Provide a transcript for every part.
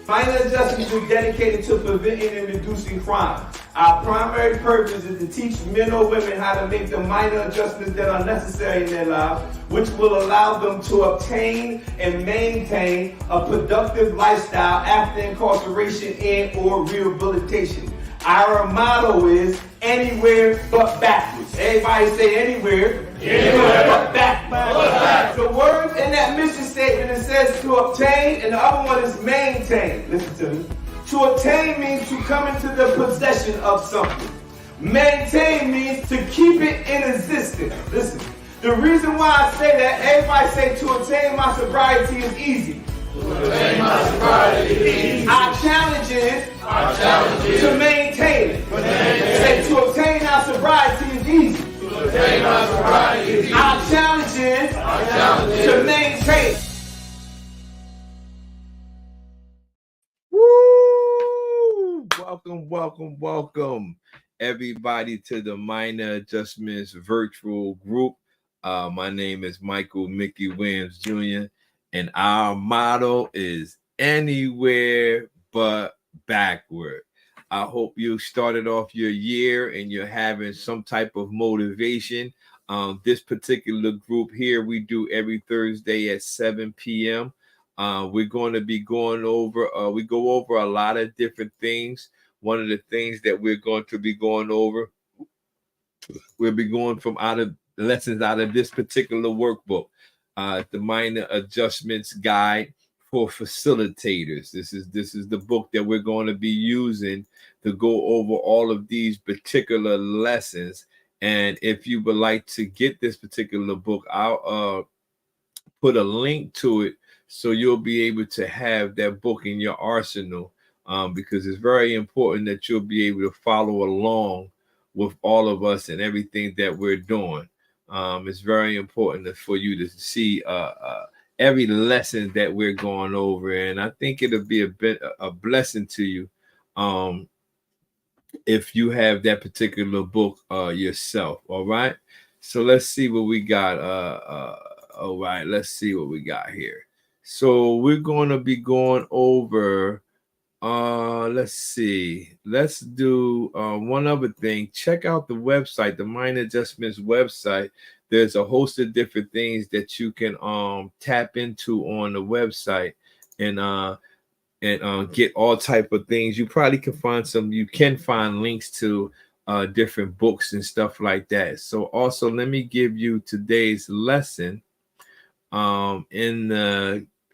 Minor adjustments are dedicated to preventing and reducing crime. Our primary purpose is to teach men or women how to make the minor adjustments that are necessary in their lives, which will allow them to obtain and maintain a productive lifestyle after incarceration and or rehabilitation. Our motto is anywhere but backwards. Everybody say anywhere but backwards. The words in that mission statement, it says to obtain, and the other one is maintain. Listen to me. To obtain means to come into the possession of something. Maintain means to keep it in existence. Listen. The reason why I say that, everybody say to obtain my sobriety is easy. Our challenge is to maintain it. Say to obtain our sobriety is easy. Our challenge is to maintain it. Woo! Welcome, everybody to the Minor Adjustments virtual group. My name is Michael Mickey Williams Jr. and our motto is anywhere but backward. I hope you started off your year and you're having some type of motivation. This particular group here, we do every Thursday at 7 p.m. We're going to be going over, we go over a lot of different things. One of the things that we're going to be going over, we'll be going from lessons out of this particular workbook. The Minor Adjustments Guide for Facilitators. This is the book that we're going to be using to go over all of these particular lessons. And if you would like to get this particular book, I'll put a link to it so you'll be able to have that book in your arsenal, because it's very important that you'll be able to follow along with all of us and everything that we're doing. It's very important for you to see every lesson that we're going over, and I think it'll be a blessing to you if you have that particular book yourself. All right, so let's see what we got. All right, let's see what we got here. So we're going to be going over. Let's see. Let's do one other thing. Check out the website, the Minor Adjustments website. There's a host of different things that you can tap into on the website and get all type of things. You probably can find you can find links to different books and stuff like that. So also let me give you today's lesson.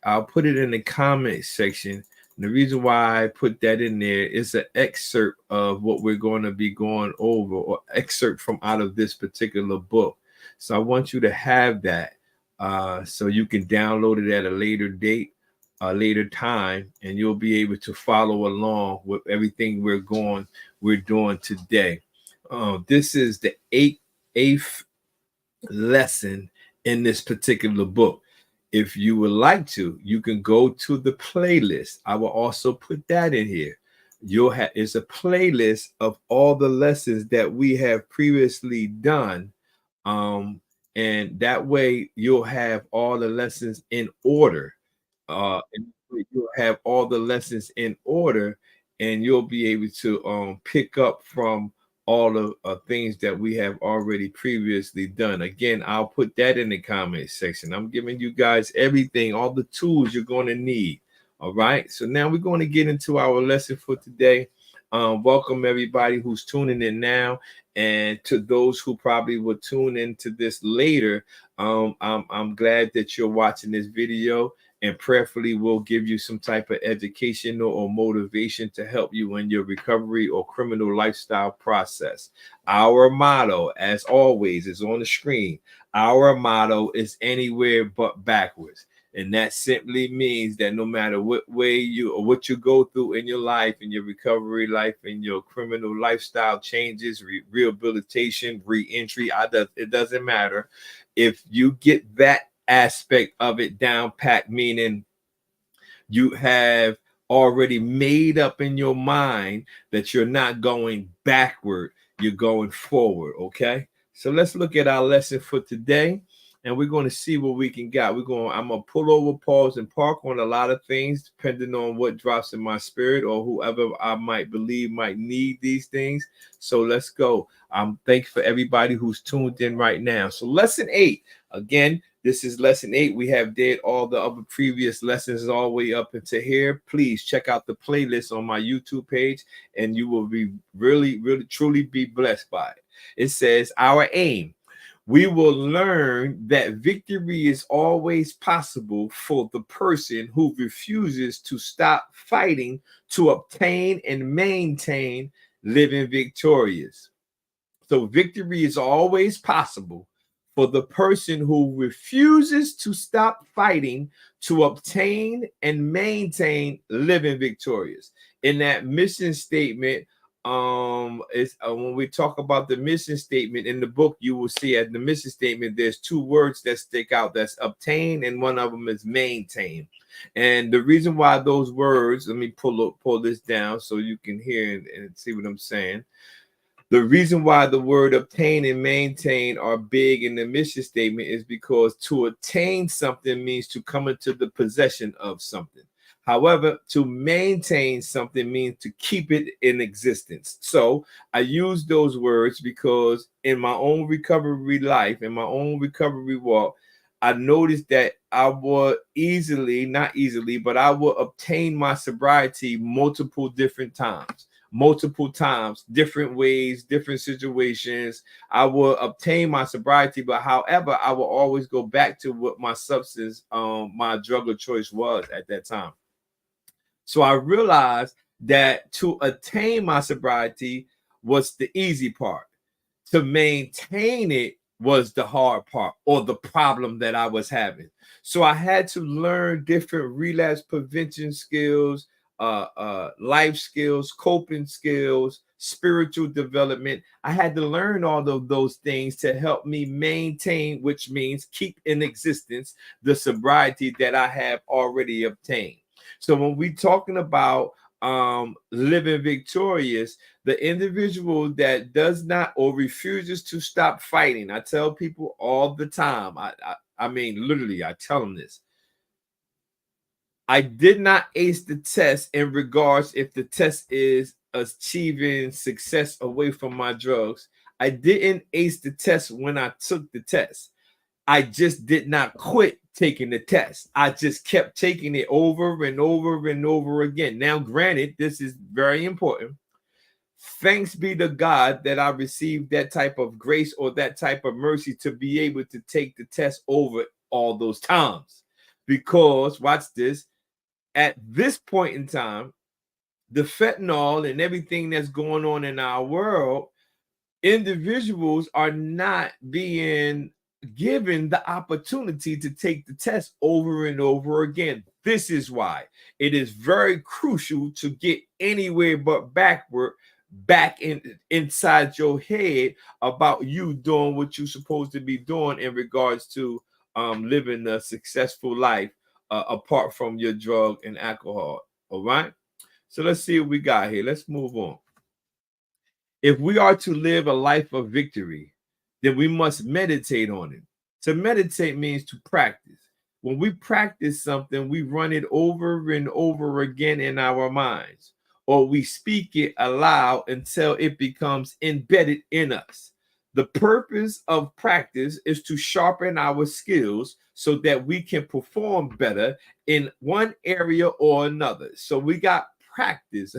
I'll put it in the comment section. And the reason why I put that in there is an excerpt of what we're going to be going over, or excerpt from out of this particular book. So I want you to have that so you can download it at a later date, a later time, and you'll be able to follow along with everything we're doing today. This is the eighth lesson in this particular book. If you would like to, you can go to the playlist. I will also put that in here. It's a playlist of all the lessons that we have previously done. And that way you'll have all the lessons in order. And you'll have all the lessons in order, and you'll be able to pick up from all the things that we have already previously done. Again, I'll put that in the comment section. I'm giving you guys everything, all the tools you're going to need. All right. So now we're going to get into our lesson for today. Welcome everybody who's tuning in now, and to those who probably will tune into this later. I'm glad that you're watching this video, and prayerfully will give you some type of education or motivation to help you in your recovery or criminal lifestyle process. Our motto, as always, is on the screen. Our motto is anywhere but backwards. And that simply means that no matter what way what you go through in your life, in your recovery life, in your criminal lifestyle changes, rehabilitation, re-entry, it doesn't matter. If you get that aspect of it down pat, meaning you have already made up in your mind that you're not going backward, you're going forward. Okay, so let's look at our lesson for today. and we're going to see what we can get. I'm going to pull over, pause, and park on a lot of things, depending on what drops in my spirit or whoever I might believe might need these things. So let's go. I'm thankful for everybody who's tuned in right now. So lesson 8, again, this is lesson 8. We have did all the other previous lessons all the way up into here. Please check out the playlist on my YouTube page, and you will be really, really, truly be blessed by it. It says, our aim. We will learn that victory is always possible for the person who refuses to stop fighting to obtain and maintain living victorious. So victory is always possible for the person who refuses to stop fighting to obtain and maintain living victorious. In that mission statement, when we talk about the mission statement in the book, you will see at the mission statement there's 2 words that stick out. That's obtain, and one of them is maintain. And the reason why those words, let me pull this down so you can hear and see what I'm saying. The reason why the word obtain and maintain are big in the mission statement is because to attain something means to come into the possession of something. However, to maintain something means to keep it in existence. So I use those words because in my own recovery life, in my own recovery walk, I noticed that I would not easily, but I would obtain my sobriety multiple times, different ways, different situations. I will obtain my sobriety, but however, I will always go back to what my substance, my drug of choice was at that time. So I realized that to attain my sobriety was the easy part. To maintain it was the hard part, or the problem that I was having. So I had to learn different relapse prevention skills, life skills, coping skills, spiritual development. I had to learn all of those things to help me maintain, which means keep in existence, the sobriety that I have already obtained. So when we're talking about living victorious, the individual that does not or refuses to stop fighting, I tell people all the time, I mean, literally, I tell them this. I did not ace the test in regards if the test is achieving success away from my drugs. I didn't ace the test when I took the test. I just did not quit taking the test. I just kept taking it over and over and over again. Now, granted, this is very important. Thanks be to God that I received that type of grace or that type of mercy to be able to take the test over all those times. Because, watch this, at this point in time, the fentanyl and everything that's going on in our world, individuals are not being given the opportunity to take the test over and over again. This is why it is very crucial to get anywhere but backward, back inside your head about you doing what you're supposed to be doing in regards to living a successful life apart from your drug and alcohol. All right, so let's see what we got here. Let's move on. If we are to live a life of victory, then we must meditate on it. To meditate means to practice. When we practice something, we run it over and over again in our minds, or we speak it aloud until it becomes embedded in us. The purpose of practice is to sharpen our skills so that we can perform better in one area or another. So we got practice.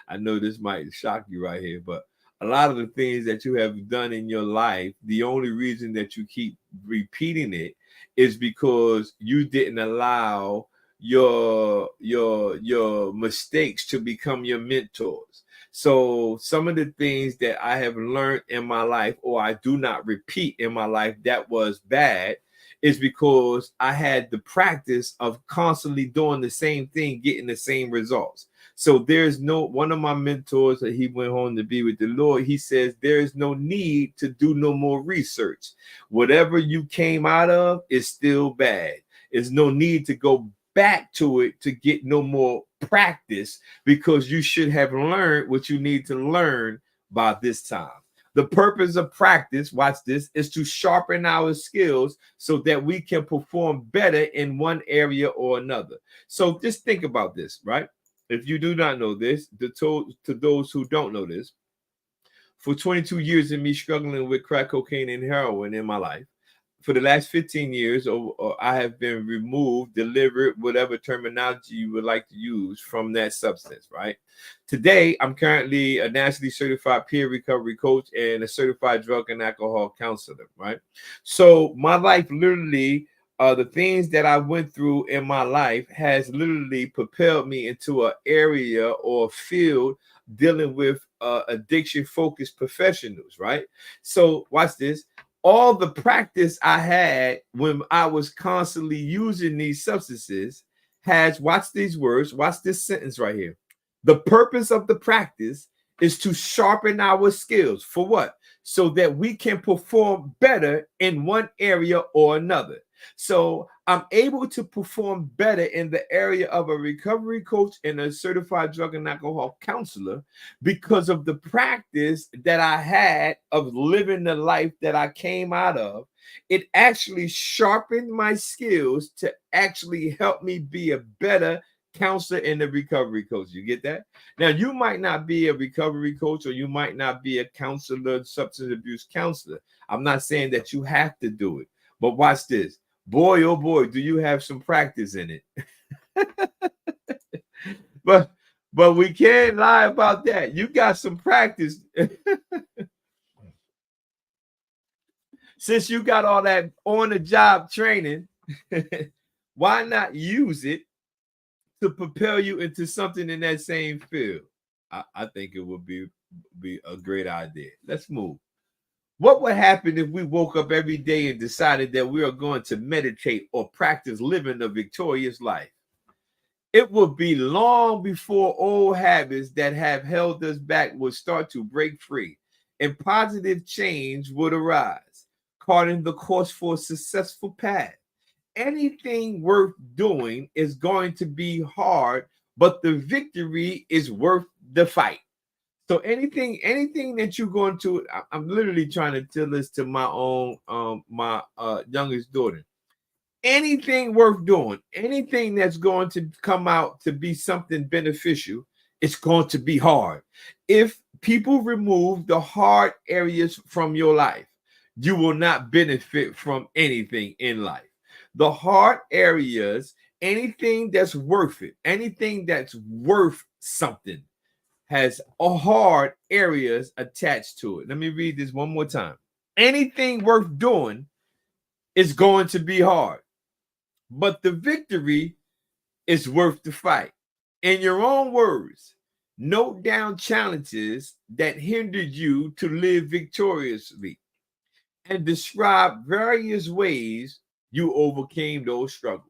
I know this might shock you right here, but a lot of the things that you have done in your life, the only reason that you keep repeating it is because you didn't allow your mistakes to become your mentors. So some of the things that I have learned in my life, or I do not repeat in my life that was bad, is because I had the practice of constantly doing the same thing, getting the same results. So there's one of my mentors that he went home to be with the Lord. He says, there is no need to do no more research. Whatever you came out of is still bad. There's no need to go back to it to get no more practice, because you should have learned what you need to learn by this time. The purpose of practice, watch this, is to sharpen our skills so that we can perform better in one area or another. So just think about this, right? If you do not know this, to those who don't know this, for 22 years of me struggling with crack cocaine and heroin in my life, for the last 15 years, I have been removed, delivered, whatever terminology you would like to use from that substance, right? Today, I'm currently a nationally certified peer recovery coach and a certified drug and alcohol counselor, right? So my life literally, the things that I went through in my life has literally propelled me into an area or field dealing with addiction focused professionals, right? So watch this. All the practice I had when I was constantly using these substances has, watch these words, watch this sentence right here. The purpose of the practice is to sharpen our skills. For what? So that we can perform better in one area or another. So I'm able to perform better in the area of a recovery coach and a certified drug and alcohol counselor because of the practice that I had of living the life that I came out of. It actually sharpened my skills to actually help me be a better counselor and a recovery coach. You get that? Now, you might not be a recovery coach or you might not be a counselor, substance abuse counselor. I'm not saying that you have to do it, but watch this. Boy, oh boy, do you have some practice in it. but we can't lie about that. You got some practice. Since you got all that on-the-job training, why not use it to propel you into something in that same field? I think it would be a great idea. Let's move. What would happen if we woke up every day and decided that we are going to meditate or practice living a victorious life? It would be long before old habits that have held us back would start to break free and positive change would arise, charting the course for a successful path. Anything worth doing is going to be hard, but the victory is worth the fight. So anything that you're going to, I'm literally trying to tell this to my own my youngest daughter. Anything worth doing, anything that's going to come out to be something beneficial, it's going to be hard. If people remove the hard areas from your life, you will not benefit from anything in life. The hard areas, anything that's worth it, anything that's worth something, has hard areas attached to it. Let me read this one more time. Anything worth doing is going to be hard, but the victory is worth the fight. In your own words, note down challenges that hindered you to live victoriously and describe various ways you overcame those struggles.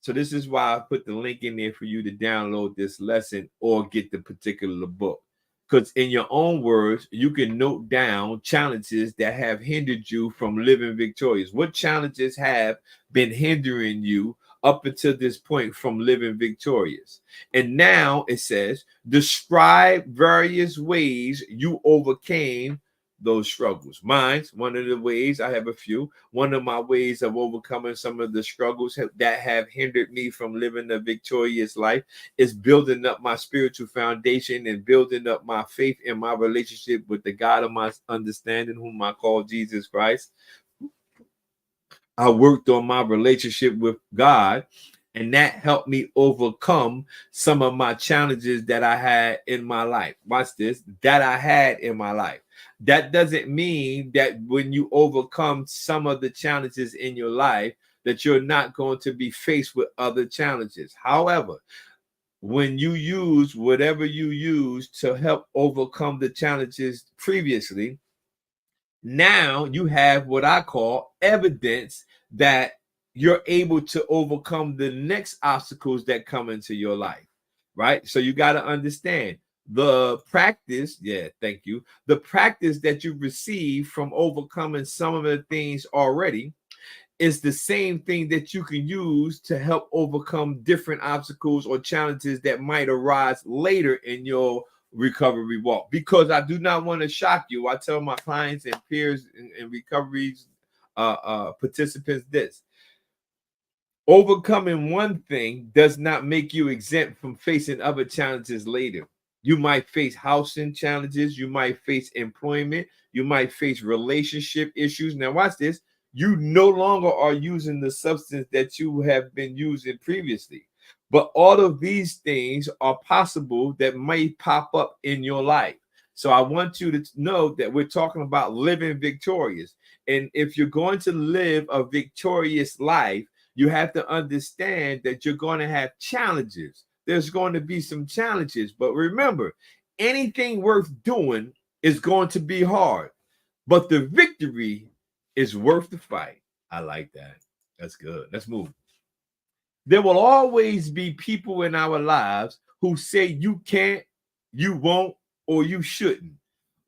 So this is why I put the link in there for you to download this lesson or get the particular book. Because in your own words, you can note down challenges that have hindered you from living victorious. What challenges have been hindering you up until this point from living victorious? And now it says, describe various ways you overcame those struggles. Mine's one of the ways, I have a few. One of my ways of overcoming some of the struggles that have hindered me from living a victorious life is building up my spiritual foundation and building up my faith in my relationship with the God of my understanding, whom I call Jesus Christ. I worked on my relationship with God, and that helped me overcome some of my challenges that I had in my life. Watch this, that I had in my life. That doesn't mean that when you overcome some of the challenges in your life, that you're not going to be faced with other challenges. However, when you use whatever you use to help overcome the challenges previously, now you have what I call evidence that you're able to overcome the next obstacles that come into your life, right? So you got to understand the practice, the practice that you receive from overcoming some of the things already is the same thing that you can use to help overcome different obstacles or challenges that might arise later in your recovery walk, because I do not want to shock you. I tell my clients and peers and recovery participants this: overcoming one thing does not make you exempt from facing other challenges later. You might face housing challenges, you might face employment, you might face relationship issues. Now, watch this. You no longer are using the substance that you have been using previously. But all of these things are possible that may pop up in your life. So I want you to know that we're talking about living victorious. And if you're going to live a victorious life, you have to understand that you're going to have challenges. There's going to be some challenges. But remember, anything worth doing is going to be hard. But the victory is worth the fight. I like that. That's good. Let's move. There will always be people in our lives who say you can't, you won't, or you shouldn't.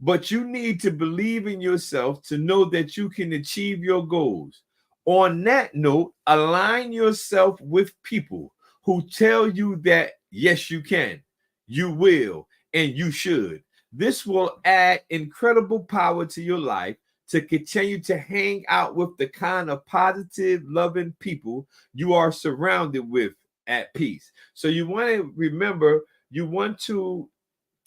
But you need to believe in yourself to know that you can achieve your goals. On that note, align yourself with people who tell you that, yes, you can, you will, and you should. This will add incredible power to your life to continue to hang out with the kind of positive, loving people you are surrounded with at peace. So you want to remember, you want to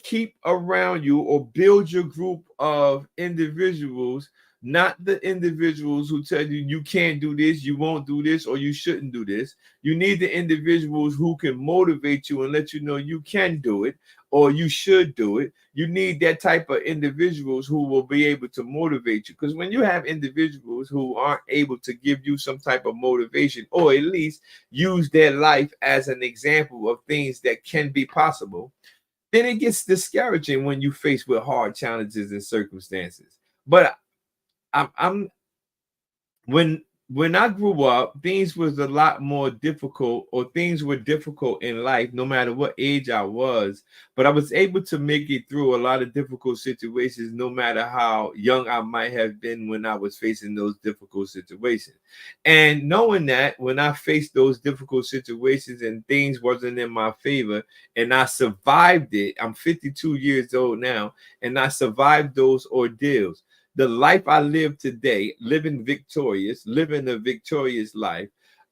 keep around you or build your group of individuals, not the individuals who tell you you can't do this, you won't do this, or you shouldn't do this. You need the individuals who can motivate you and let you know you can do it or you should do it. You need that type of individuals who will be able to motivate you. Because when you have individuals who aren't able to give you some type of motivation, or at least use their life as an example of things that can be possible, then it gets discouraging when you face with hard challenges and circumstances. But I'm when I grew up, things was a lot more difficult, or things were difficult in life, no matter what age I was. But I was able to make it through a lot of difficult situations, no matter how young I might have been when I was facing those difficult situations. And knowing that when I faced those difficult situations and things wasn't in my favor, and I survived it, I'm 52 years old now, and I survived those ordeals. The life I live today, living a victorious life,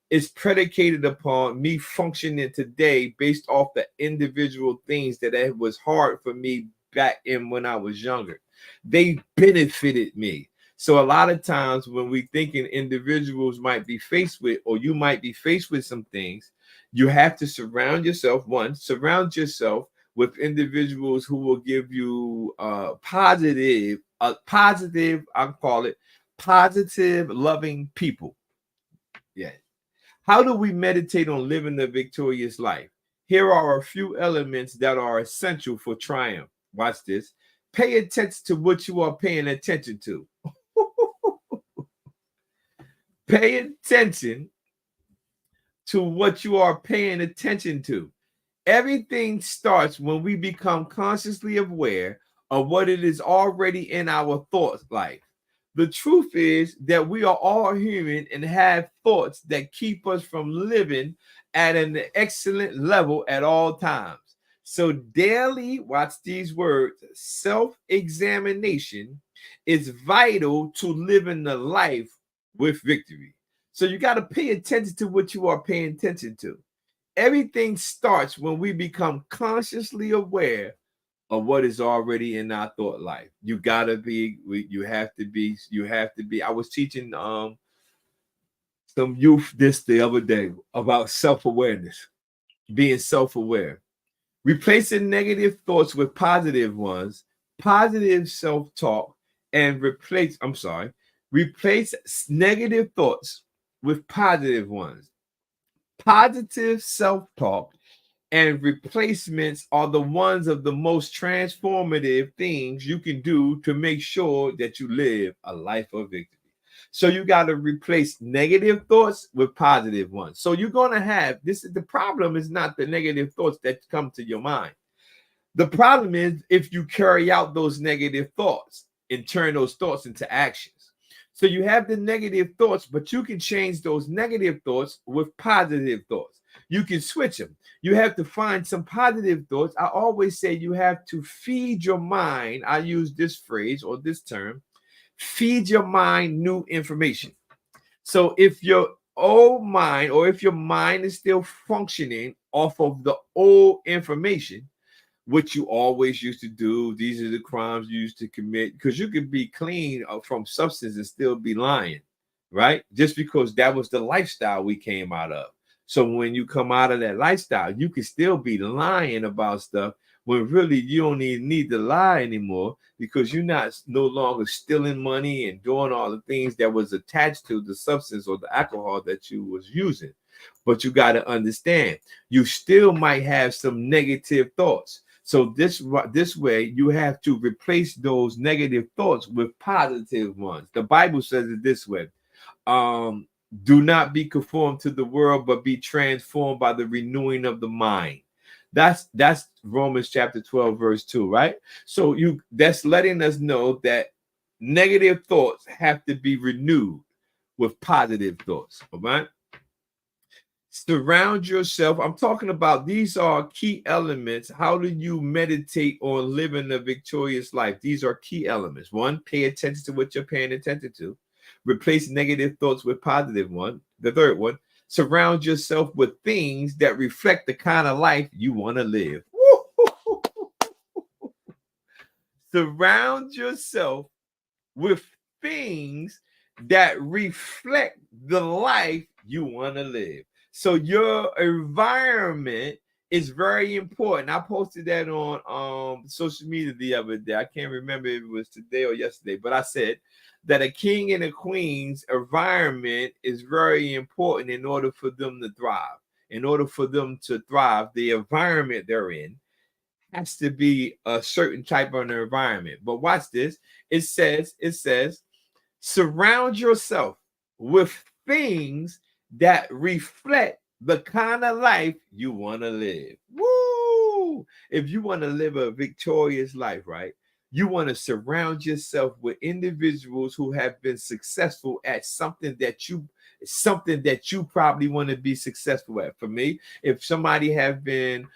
is predicated upon me functioning today based off the individual things that it was hard for me back in when I was younger. They benefited me. So a lot of times when we thinking individuals might be faced with, or you might be faced with some things, you have to surround yourself with individuals who will give you positive, I'll call it positive, loving people. Yeah. How do we meditate on living a victorious life? Here are a few elements that are essential for triumph. Watch this. Pay attention to what you are paying attention to. Pay attention to what you are paying attention to. Everything starts when we become consciously aware of what it is already in our thoughts life. The truth is that we are all human and have thoughts that keep us from living at an excellent level at all times. So daily, watch these words, self-examination is vital to living the life with victory. So you got to pay attention to what you are paying attention to. Everything starts when we become consciously aware of what is already in our thought life. You gotta be, you have to be. I was teaching some youth this the other day about self-awareness, being self-aware, replacing negative thoughts with positive ones, positive self-talk, and replace negative thoughts with positive ones. Positive self-talk and replacements are the ones of the most transformative things you can do to make sure that you live a life of victory. So you got to replace negative thoughts with positive ones. So you're going to have this. The problem is not the negative thoughts that come to your mind. The problem is if you carry out those negative thoughts and turn those thoughts into actions. So you have the negative thoughts, but you can change those negative thoughts with positive thoughts. you can switch them. You have to find some positive thoughts. I always say you have to feed your mind. I use this phrase or this term, feed your mind new information. So if your old mind, or if your mind is still functioning off of the old information, what you always used to do, these are the crimes you used to commit, because you could be clean from substance and still be lying, right? Just because that was the lifestyle we came out of. So when you come out of that lifestyle, you can still be lying about stuff when really you don't even need to lie anymore, because you're not no longer stealing money and doing all the things that was attached to the substance or the alcohol that you was using. But you got to understand, you still might have some negative thoughts. So this way, you have to replace those negative thoughts with positive ones. The Bible says it this way: do not be conformed to the world, but be transformed by the renewing of the mind. That's Romans chapter 12, verse 2, right? So that's letting us know that negative thoughts have to be renewed with positive thoughts. All right. Surround yourself. I'm talking about, these are key elements. How do you meditate on living a victorious life? These are key elements. One, pay attention to what you're paying attention to. Replace negative thoughts with positive one. The third one, surround yourself with things that reflect the kind of life you want to live. Surround yourself with things that reflect the life you want to live. So your environment is very important. I posted that on social media the other day. I can't remember if it was today or yesterday, but I said that a king and a queen's environment is very important in order for them to thrive. In order for them to thrive, the environment they're in has to be a certain type of environment. But watch this. It says, surround yourself with things that reflect the kind of life you want to live. Woo! If you want to live a victorious life, right? You want to surround yourself with individuals who have been successful at something that you probably want to be successful at. For me, if somebody have been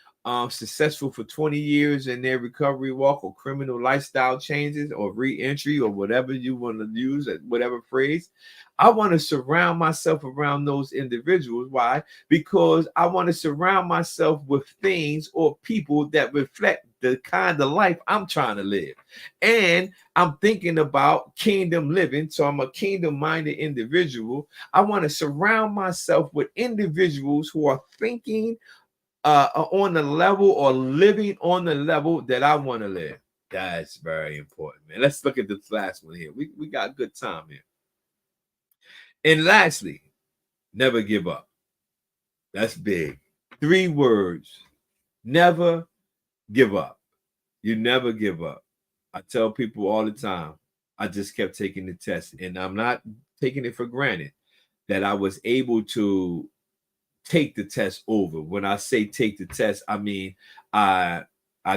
successful for 20 years in their recovery walk, or criminal lifestyle changes, or re-entry, or whatever you want to use, whatever phrase, I want to surround myself around those individuals. Why? Because I want to surround myself with things or people that reflect the kind of life I'm trying to live. And I'm thinking about kingdom living. So I'm a kingdom-minded individual. I want to surround myself with individuals who are thinking on the level, or living on the level that I want to live. That's very important, man. Let's look at this last one here. We got good time here. And lastly, never give up. That's big. 3 words. Never give up. You never give up. I tell people all the time, I just kept taking the test, and I'm not taking it for granted that I was able to take the test over. When I say take the test, I mean I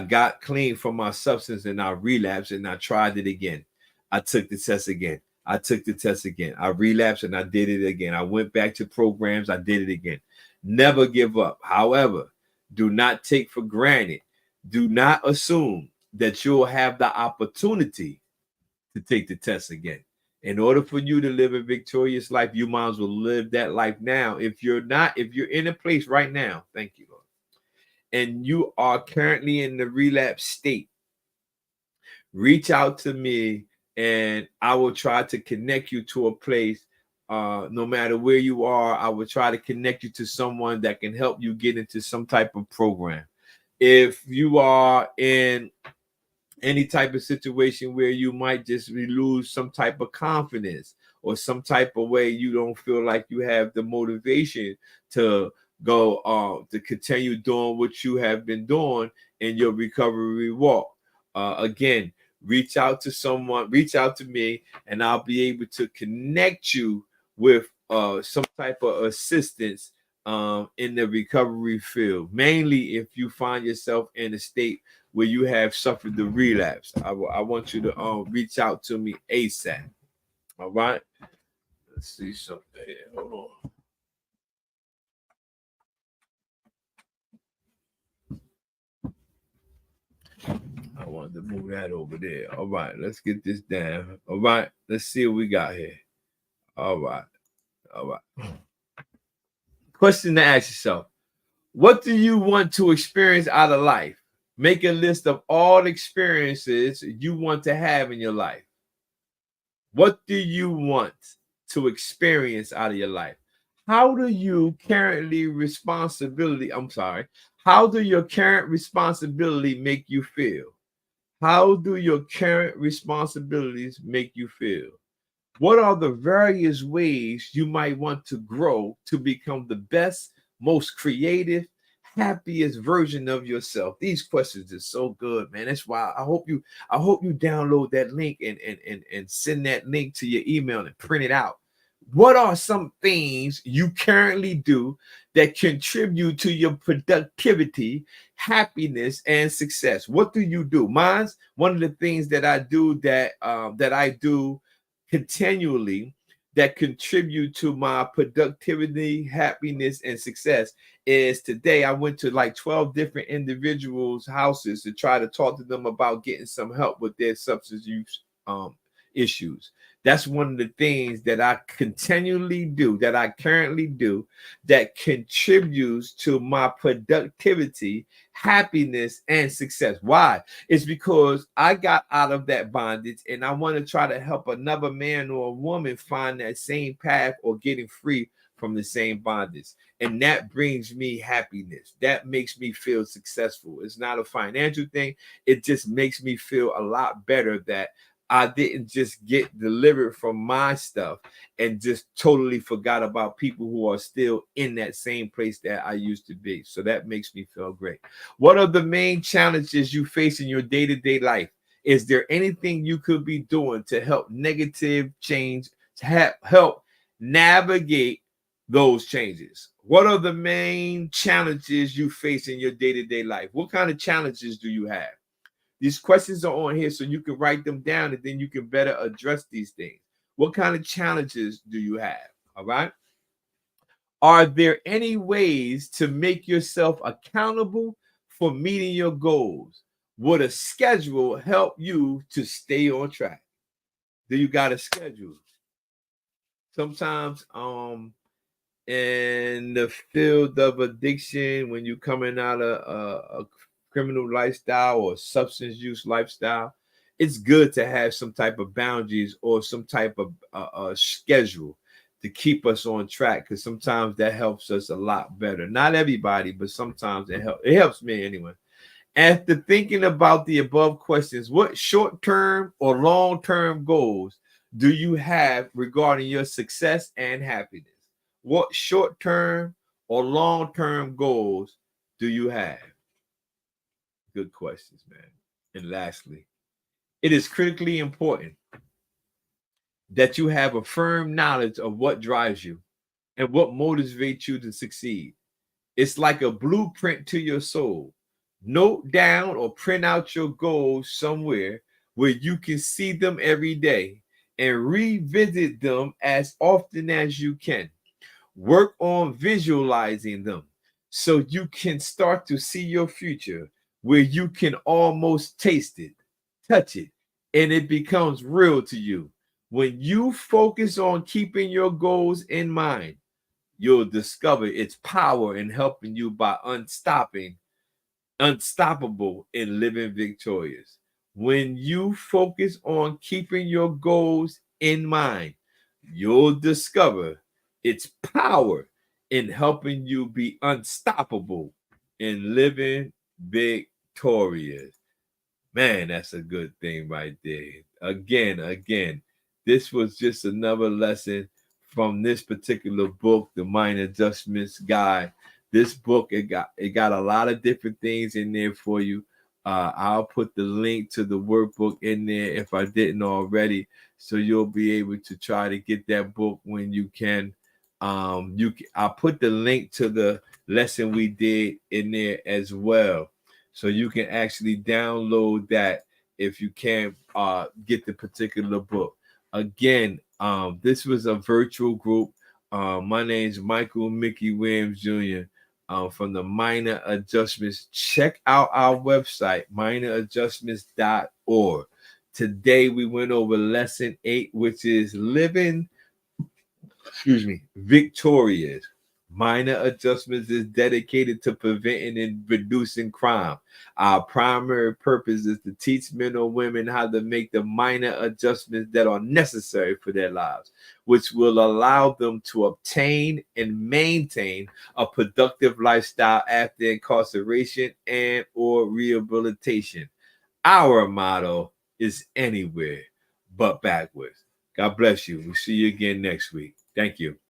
got clean from my substance and I relapsed and I tried it again. I took the test again. I took the test again. I relapsed and I did it again. I went back to programs. I did it again. Never give up. However, do not take for granted. Do not assume that you'll have the opportunity to take the test again. In order for you to live a victorious life, you might as well live that life now. If you're in a place right now, thank you, Lord, and you are currently in the relapse state, reach out to me and I will try to connect you to a place. No matter where you are, I will try to connect you to someone that can help you get into some type of program. If you are in any type of situation where you might just lose some type of confidence, or some type of way you don't feel like you have the motivation to go to continue doing what you have been doing in your recovery walk, again, reach out to me, and I'll be able to connect you with some type of assistance in the recovery field, mainly if you find yourself in a state where you have suffered the relapse. I want you to reach out to me ASAP. All right. Let's see something here. Hold on. wanted to move that over there. All right, let's get this down. All right, let's see what we got here. All right. Question to ask yourself: what do you want to experience out of life? Make a list of all experiences you want to have in your life. What do you want to experience out of your life? How do you currently responsibility? I'm sorry. How do your current responsibility make you feel? How do your current responsibilities make you feel? What are the various ways you might want to grow to become the best, most creative, happiest version of yourself? These questions are so good, man. That's why I hope you download that link and send that link to your email and print it out. What are some things you currently do that contribute to your productivity, happiness, and success? What do you do? Mine's one of the things that I do that I do continually that contribute to my productivity, happiness, and success is today I went to like 12 different individuals' houses to try to talk to them about getting some help with their substance use issues. That's one of the things that I continually do, that I currently do, that contributes to my productivity, happiness, and success. Why? It's because I got out of that bondage and I want to try to help another man or a woman find that same path or getting free from the same bondage. And that brings me happiness. That makes me feel successful. It's not a financial thing. It just makes me feel a lot better that I didn't just get delivered from my stuff and just totally forgot about people who are still in that same place that I used to be. So that makes me feel great. What are the main challenges you face in your day-to-day life? Is there anything you could be doing to help negative change, to help navigate those changes? What are the main challenges you face in your day-to-day life? What kind of challenges do you have? These questions are on here so you can write them down and then you can better address these things. What kind of challenges do you have? All right. Are there any ways to make yourself accountable for meeting your goals? Would a schedule help you to stay on track? Do you got a schedule? Sometimes in the field of addiction, when you're coming out of a criminal lifestyle or substance use lifestyle, it's good to have some type of boundaries or some type of schedule to keep us on track, because sometimes that helps us a lot better. Not everybody, but sometimes it helps me anyway. After thinking about the above questions, what short-term or long-term goals do you have regarding your success and happiness? What short-term or long-term goals do you have? Good questions, man. And lastly, it is critically important that you have a firm knowledge of what drives you and what motivates you to succeed. It's like a blueprint to your soul. Note down or print out your goals somewhere where you can see them every day and revisit them as often as you can. Work on visualizing them so you can start to see your future where you can almost taste it, touch it, and it becomes real to you. When you focus on keeping your goals in mind, you'll discover its power in helping you by unstoppable in living victorious. When you focus on keeping your goals in mind, you'll discover its power in helping you be unstoppable in living victorious. Man, that's a good thing right there. Again, this was just another lesson from this particular book, The Mind Adjustments Guide. This book, it got a lot of different things in there for you. I'll put the link to the workbook in there if I didn't already, so you'll be able to try to get that book when you can. I'll put the link to the lesson we did in there as well, so you can actually download that if you can't get the particular book. Again, this was a virtual group. My name is Michael Mickey Williams Jr. from the minor adjustments. Check out our website, minoradjustments.org. Today we went over lesson 8, which is living, victorious. Minor adjustments is dedicated to preventing and reducing crime. Our primary purpose is to teach men or women how to make the minor adjustments that are necessary for their lives, which will allow them to obtain and maintain a productive lifestyle after incarceration and or rehabilitation. Our motto is anywhere but backwards. God bless you. We'll see you again next week. Thank you.